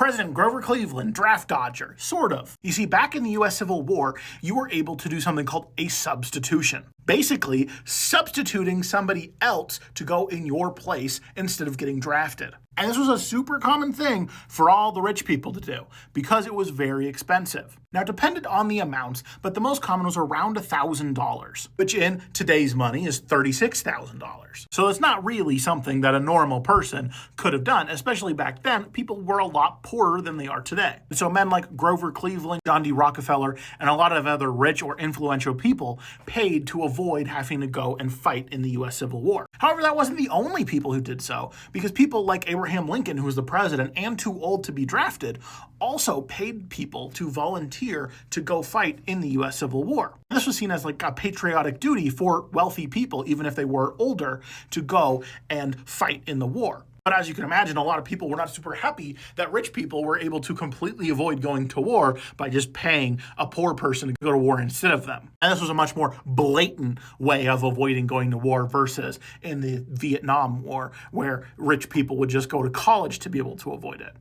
President Grover Cleveland, draft dodger, sort of. You see, back in the US Civil War, you were able to do something called a substitution. Basically, substituting somebody else to go in your place instead of getting drafted. And this was a super common thing for all the rich people to do because it was very expensive. Now, it depended on the amounts, but the most common was around $1,000, which in today's money is $36,000. So it's not really something that a normal person could have done, especially back then. People were a lot poorer than they are today. So men like Grover Cleveland, John D. Rockefeller, and a lot of other rich or influential people paid to avoid having to go and fight in the US Civil War. However, that wasn't the only people who did so, because people like Abraham Lincoln, who was the president and too old to be drafted, also paid people to volunteer to go fight in the US Civil War. This was seen as like a patriotic duty for wealthy people, even if they were older, to go and fight in the war. But as you can imagine, a lot of people were not super happy that rich people were able to completely avoid going to war by just paying a poor person to go to war instead of them. And this was a much more blatant way of avoiding going to war versus in the Vietnam War, where rich people would just go to college to be able to avoid it.